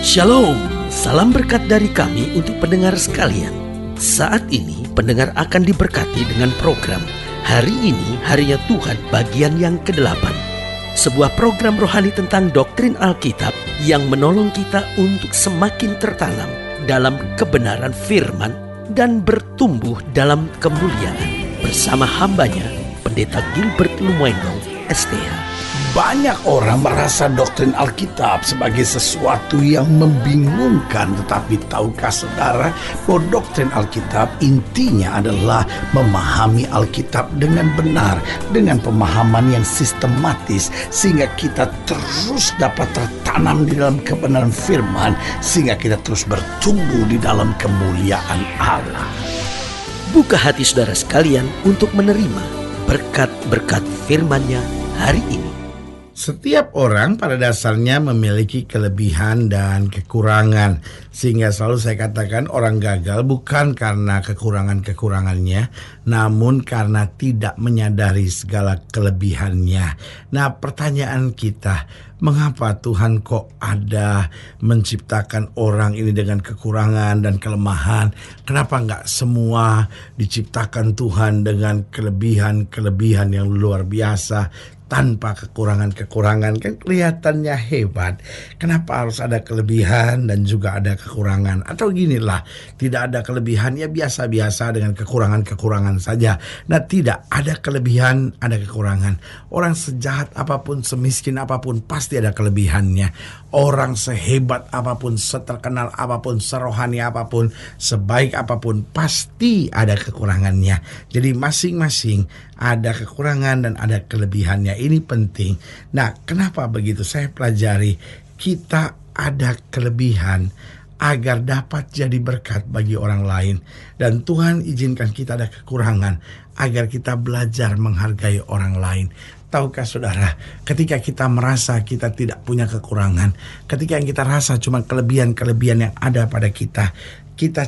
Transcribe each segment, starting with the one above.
Shalom, salam berkat dari kami untuk pendengar sekalian. Saat ini pendengar akan diberkati dengan program Hari Ini Harinya Tuhan bagian yang ke-8. Sebuah program rohani tentang doktrin Alkitab yang menolong kita untuk semakin tertanam dalam kebenaran firman dan bertumbuh dalam kemuliaan. Bersama hambanya, Pendeta Gilbert Lumwendong, STH. Banyak orang merasa doktrin Alkitab sebagai sesuatu yang membingungkan. Tetapi tahukah saudara bahwa doktrin Alkitab intinya adalah memahami Alkitab dengan benar, dengan pemahaman yang sistematis, sehingga kita terus dapat tertanam di dalam kebenaran firman, sehingga kita terus bertumbuh di dalam kemuliaan Allah. Buka hati saudara sekalian untuk menerima berkat-berkat firman-Nya hari ini. Setiap orang pada dasarnya memiliki kelebihan dan kekurangan. Sehingga selalu saya katakan orang gagal bukan karena kekurangan-kekurangannya, namun karena tidak menyadari segala kelebihannya. Nah, pertanyaan kita, mengapa Tuhan kok ada menciptakan orang ini dengan kekurangan dan kelemahan? Kenapa enggak semua diciptakan Tuhan dengan kelebihan-kelebihan yang luar biasa? Tanpa kekurangan-kekurangan, kan kelihatannya hebat. Kenapa harus ada kelebihan dan juga ada kekurangan? Atau ginilah, tidak ada kelebihan, ya biasa-biasa dengan kekurangan-kekurangan saja. Nah, tidak ada kelebihan, ada kekurangan. Orang sejahat apapun, semiskin apapun, pasti ada kelebihannya. Orang sehebat apapun, seterkenal apapun, serohani apapun, sebaik apapun, pasti ada kekurangannya. Jadi masing-masing ada kekurangan dan ada kelebihannya. Ini penting. Nah, kenapa begitu? Saya pelajari, kita ada kelebihan agar dapat jadi berkat bagi orang lain. Dan Tuhan izinkan kita ada kekurangan agar kita belajar menghargai orang lain. Tahukah saudara, ketika kita merasa kita tidak punya kekurangan, ketika yang kita rasa cuma kelebihan-kelebihan yang ada pada kita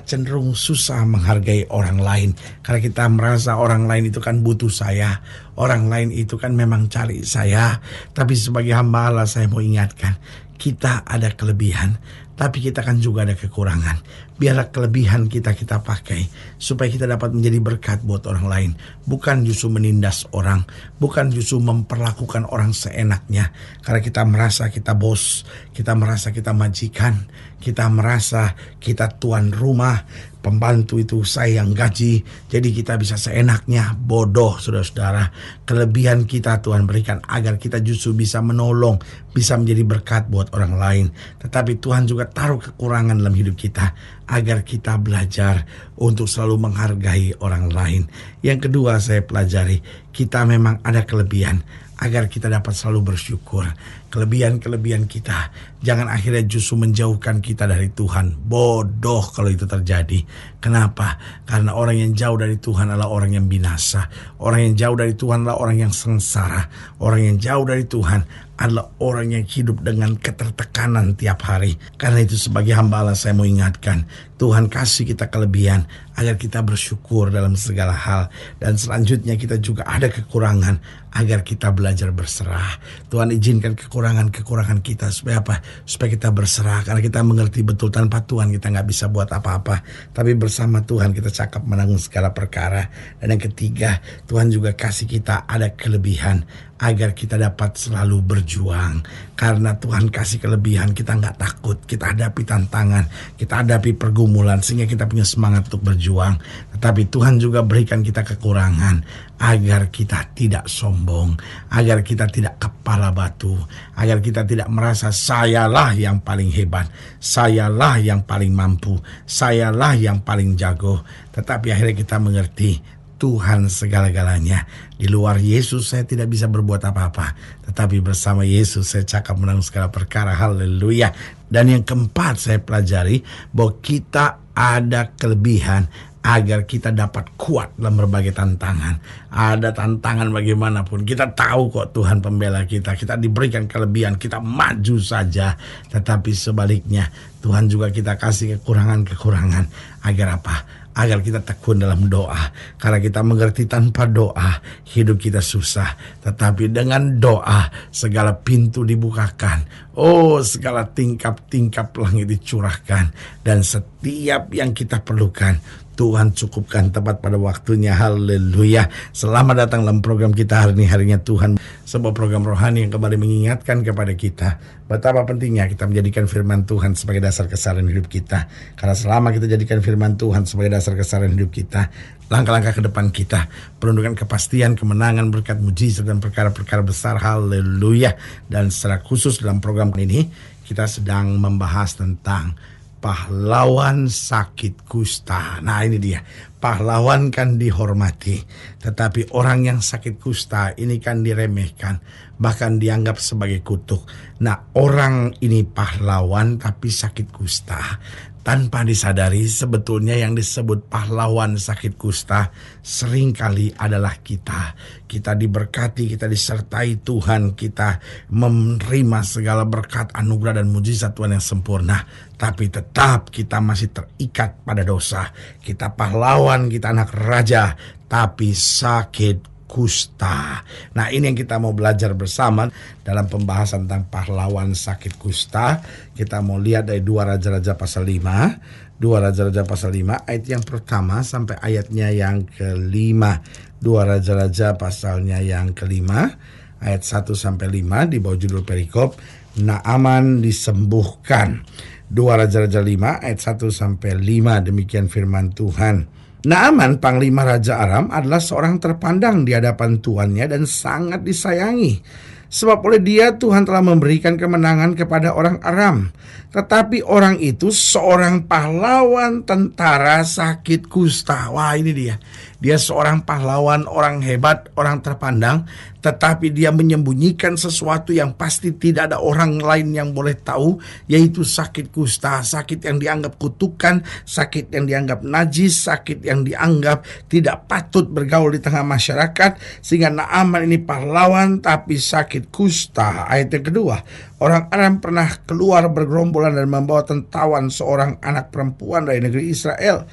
cenderung susah menghargai orang lain. Karena kita merasa orang lain itu kan butuh saya, orang lain itu kan memang cari saya. Tapi sebagai hamba Allah, saya mau ingatkan, kita ada kelebihan, tapi kita kan juga ada kekurangan. Biarlah kelebihan kita pakai supaya kita dapat menjadi berkat buat orang lain. Bukan justru menindas orang, bukan justru memperlakukan orang seenaknya. Karena kita merasa kita bos, kita merasa kita majikan, kita merasa kita tuan rumah, pembantu itu saya yang gaji, jadi kita bisa seenaknya. Bodoh, saudara-saudara. Kelebihan kita Tuhan berikan agar kita justru bisa menolong, bisa menjadi berkat buat orang lain. Tetapi Tuhan juga taruh kekurangan dalam hidup kita agar kita belajar untuk selalu menghargai orang lain. Yang kedua saya pelajari, kita memang ada kelebihan agar kita dapat selalu bersyukur. Kelebihan-kelebihan kita jangan akhirnya justru menjauhkan kita dari Tuhan. Bodoh kalau itu terjadi. Kenapa? Karena orang yang jauh dari Tuhan adalah orang yang binasa. Orang yang jauh dari Tuhan adalah orang yang sengsara. Orang yang jauh dari Tuhan adalah orang yang hidup dengan ketertekanan tiap hari. Karena itu sebagai hamba Allah saya mau ingatkan, Tuhan kasih kita kelebihan agar kita bersyukur dalam segala hal. Dan selanjutnya kita juga ada kekurangan agar kita belajar berserah. Tuhan izinkan kekurangan-kekurangan kita supaya apa? Supaya kita berserah. Karena kita mengerti betul tanpa Tuhan kita gak bisa buat apa-apa. Tapi bersama Tuhan kita cakap menanggung segala perkara. Dan yang ketiga, Tuhan juga kasih kita ada kelebihan agar kita dapat selalu berjuang. Karena Tuhan kasih kelebihan, kita gak takut. Kita hadapi tantangan, kita hadapi pergumulan, sehingga kita punya semangat untuk berjuang. Tetapi Tuhan juga berikan kita kekurangan agar kita tidak sombong, agar kita tidak kepala batu, agar kita tidak merasa sayalah yang paling hebat, sayalah yang paling mampu, sayalah yang paling jago. Tetapi akhirnya kita mengerti Tuhan segala-galanya. Di luar Yesus saya tidak bisa berbuat apa-apa, tetapi bersama Yesus saya cakap menanggung segala perkara. Haleluya. Dan yang keempat saya pelajari bahwa kita ada kelebihan agar kita dapat kuat dalam berbagai tantangan. Ada tantangan bagaimanapun, kita tahu kok Tuhan pembela kita. Kita diberikan kelebihan, kita maju saja. Tetapi sebaliknya, Tuhan juga kita kasih kekurangan-kekurangan Agar apa? Agar kita tekun dalam doa. Karena kita mengerti tanpa doa hidup kita susah. Tetapi dengan doa segala pintu dibukakan. Oh, segala tingkap-tingkap langit dicurahkan. Dan setiap yang kita perlukan Tuhan cukupkan tepat pada waktunya. Haleluya. Selamat datang dalam program kita hari ini, harinya Tuhan. Sebuah program rohani yang kembali mengingatkan kepada kita betapa pentingnya kita menjadikan firman Tuhan sebagai dasar keseharian hidup kita. Karena selama kita jadikan firman Tuhan sebagai dasar keseharian hidup kita, langkah-langkah ke depan kita penuh dengan kepastian, kemenangan, berkat, mujizat, dan perkara-perkara besar. Haleluya. Dan secara khusus dalam program ini kita sedang membahas tentang pahlawan sakit kusta. Nah, ini dia. Pahlawan kan dihormati, tetapi orang yang sakit kusta ini kan diremehkan, bahkan dianggap sebagai kutuk. Nah, orang ini pahlawan tapi sakit kusta. Tanpa disadari sebetulnya yang disebut pahlawan sakit kusta seringkali adalah kita. Kita diberkati, kita disertai Tuhan, kita menerima segala berkat, anugerah, dan mujizat Tuhan yang sempurna. Tapi tetap kita masih terikat pada dosa. Kita pahlawan, kita anak raja, tapi sakit kusta. Nah, ini yang kita mau belajar bersama dalam pembahasan tentang pahlawan sakit kusta. Kita mau lihat dari 2 Raja-Raja pasal 5. 2 Raja-Raja pasal 5 ayat yang pertama sampai ayatnya yang kelima. 2 Raja-Raja pasalnya yang kelima ayat 1 sampai 5 di bawah judul perikop Naaman disembuhkan. 2 Raja-Raja 5 ayat 1 sampai 5, demikian firman Tuhan. Naaman, panglima Raja Aram, adalah seorang terpandang di hadapan tuannya dan sangat disayangi. Sebab oleh dia Tuhan telah memberikan kemenangan kepada orang Aram. Tetapi orang itu seorang pahlawan tentara sakit kusta. Wah, ini dia. Dia seorang pahlawan, orang hebat, orang terpandang. Tetapi dia menyembunyikan sesuatu yang pasti tidak ada orang lain yang boleh tahu, yaitu sakit kusta. Sakit yang dianggap kutukan, sakit yang dianggap najis, sakit yang dianggap tidak patut bergaul di tengah masyarakat. Sehingga Naaman ini pahlawan tapi sakit kusta. Ayat yang kedua, orang Aram pernah keluar bergerombolan dan membawa tentawan seorang anak perempuan dari negeri Israel.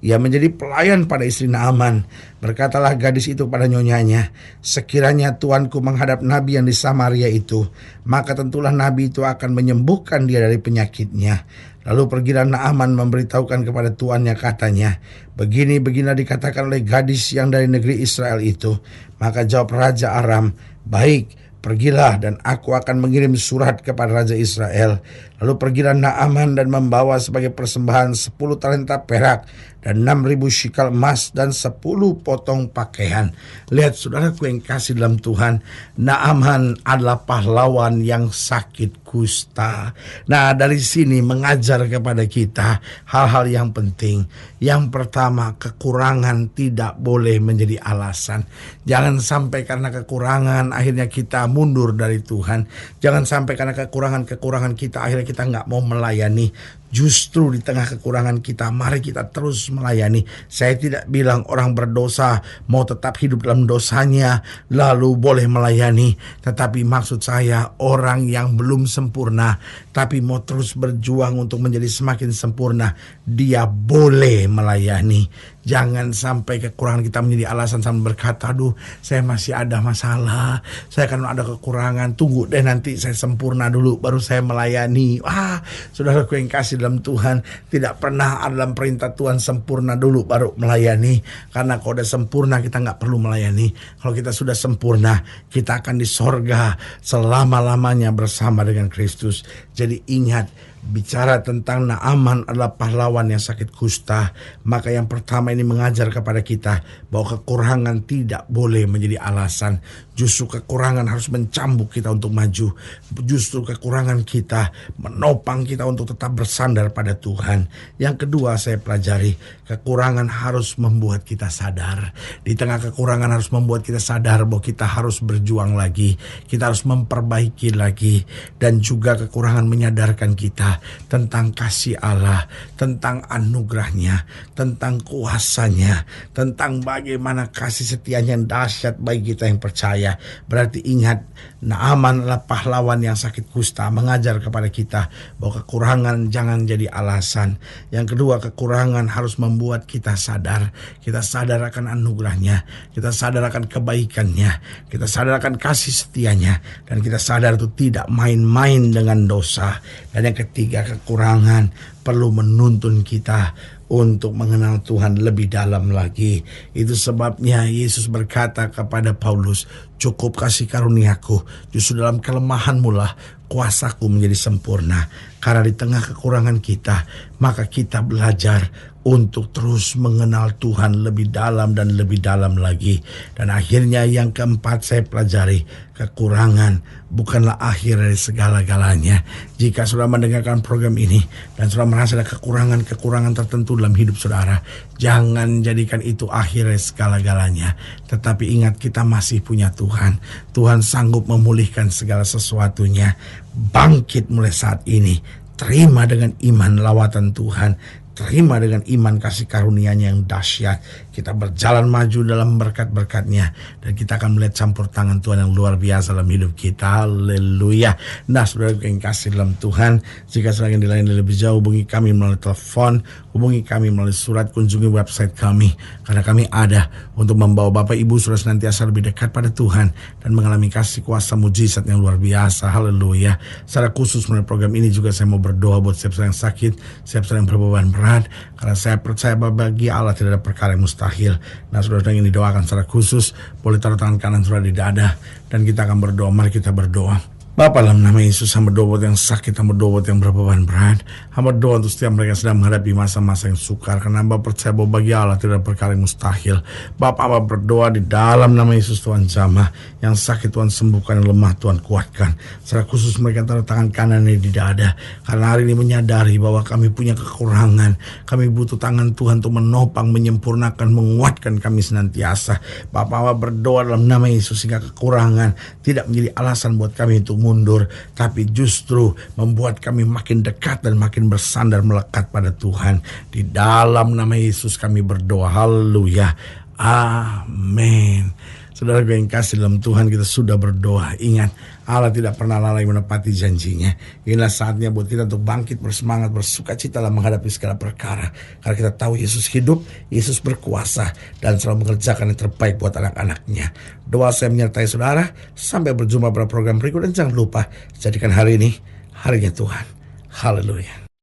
Ia menjadi pelayan pada istri Naaman. Berkatalah gadis itu pada nyonyanya, sekiranya tuanku menghadap nabi yang di Samaria itu, maka tentulah nabi itu akan menyembuhkan dia dari penyakitnya. Lalu pergilah Naaman memberitahukan kepada tuannya, katanya, begini-begini dikatakan oleh gadis yang dari negeri Israel itu. Maka jawab Raja Aram, baik, pergilah dan aku akan mengirim surat kepada Raja Israel. Lalu pergilah Naaman dan membawa sebagai persembahan 10 talenta perak dan 6.000 shikal emas dan 10 potong pakaian. Lihat saudaraku yang kasih dalam Tuhan, Naaman adalah pahlawan yang sakit kusta. Nah, dari sini mengajar kepada kita hal-hal yang penting. Yang pertama, kekurangan tidak boleh menjadi alasan. Jangan sampai karena kekurangan akhirnya kita mundur dari Tuhan. Jangan sampai karena kekurangan kita akhirnya kita nggak mau melayani. Justru di tengah kekurangan kita, mari kita terus melayani. Saya tidak bilang orang berdosa mau tetap hidup dalam dosanya lalu boleh melayani. Tetapi maksud saya orang yang belum sempurna tapi mau terus berjuang untuk menjadi semakin sempurna, dia boleh melayani. Jangan sampai kekurangan kita menjadi alasan sampai berkata, aduh saya masih ada masalah, saya kan ada kekurangan, tunggu deh nanti saya sempurna dulu baru saya melayani. Saudaraku yang kasih dalam Tuhan, tidak pernah ada dalam perintah Tuhan sempurna dulu baru melayani. Karena kalau udah sempurna kita gak perlu melayani. Kalau kita sudah sempurna, kita akan di sorga selama-lamanya bersama dengan Kristus. Jadi ingat, bicara tentang Naaman adalah pahlawan yang sakit kusta, maka yang pertama ini mengajar kepada kita bahwa kekurangan tidak boleh menjadi alasan. Justru kekurangan harus mencambuk kita untuk maju. Justru kekurangan kita menopang kita untuk tetap bersandar pada Tuhan. Yang kedua saya pelajari, kekurangan harus membuat kita sadar. Di tengah kekurangan harus membuat kita sadar bahwa kita harus berjuang lagi. Kita harus memperbaiki lagi. Dan juga kekurangan menyadarkan kita Allah, tentang kasih Allah, tentang anugerahnya, tentang kuasanya, tentang bagaimana kasih setianya yang dahsyat bagi kita yang percaya. Berarti ingat, Naaman adalah pahlawan yang sakit kusta, mengajar kepada kita bahwa kekurangan jangan jadi alasan. Yang kedua, kekurangan harus membuat kita sadar. Kita sadar akan anugerahnya, kita sadar akan kebaikannya, kita sadar akan kasih setianya, dan kita sadar itu tidak main-main dengan dosa. Dan yang ketiga, kekurangan perlu menuntun kita untuk mengenal Tuhan lebih dalam lagi. Itu sebabnya Yesus berkata kepada Paulus, cukup kasih karuniaku, justru dalam kelemahanmu lah kuasaku menjadi sempurna. Karena di tengah kekurangan kita, maka kita belajar untuk terus mengenal Tuhan lebih dalam dan lebih dalam lagi. Dan akhirnya yang keempat saya pelajari, kekurangan bukanlah akhir dari segala-galanya. Jika saudara mendengarkan program ini dan saudara merasa ada kekurangan tertentu dalam hidup saudara, jangan jadikan itu akhir dari segala-galanya. Tetapi ingat, kita masih punya Tuhan. Tuhan sanggup memulihkan segala sesuatunya. Bangkit mulai saat ini. Terima dengan iman lawatan Tuhan. Terima dengan iman kasih karunia-Nya yang dahsyat. Kita berjalan maju dalam berkat-berkat-Nya, dan kita akan melihat campur tangan Tuhan yang luar biasa dalam hidup kita. Haleluya. Nah, saudara yang kasih dalam Tuhan, jika saudara yang dilayani lebih jauh, hubungi kami melalui telepon, hubungi kami melalui surat, kunjungi website kami, karena kami ada untuk membawa Bapak Ibu saudara senantiasa lebih dekat pada Tuhan dan mengalami kasih kuasa mujizat yang luar biasa. Haleluya. Secara khusus melalui program ini juga saya mau berdoa buat setiap saudara yang sakit, setiap saudara yang berbeban berat, karena saya percaya bahwa bagi Allah tidak ada perkara yang mustahil. Nah, saudara yang didoakan secara khusus, boleh taruh tangan kanan saudara di dada, dan kita akan berdoa. Mari kita berdoa. Bapa, dalam nama Yesus, hamba doa buat yang sakit, hamba doa buat yang berbeban berat, hamba doa untuk setiap mereka yang sedang menghadapi masa-masa yang sukar, karena hamba percaya bahwa bagi Allah tidak ada perkara yang mustahil. Bapa, hamba berdoa di dalam nama Yesus, Tuhan jamah, yang sakit Tuhan sembuhkan, yang lemah Tuhan kuatkan. Secara khusus mereka taruh tangan kanannya di dada, karena hari ini menyadari bahwa kami punya kekurangan, kami butuh tangan Tuhan untuk menopang, menyempurnakan, menguatkan kami senantiasa. Bapa, hamba berdoa dalam nama Yesus, sehingga kekurangan tidak menjadi alasan buat kami untuk mundur, tapi justru membuat kami makin dekat dan makin bersandar melekat pada Tuhan. Di dalam nama Yesus kami berdoa. Haleluya. Amin. Saudara yang kasih dalam Tuhan, kita sudah berdoa. Ingat, Allah tidak pernah lalai menepati janjinya. Inilah saatnya buat kita untuk bangkit, bersemangat, bersuka cita dalam menghadapi segala perkara. Karena kita tahu Yesus hidup, Yesus berkuasa, dan selalu mengerjakan yang terbaik buat anak-anaknya. Doa saya menyertai saudara. Sampai berjumpa pada program berikut. Dan jangan lupa, jadikan hari ini harinya Tuhan. Haleluya.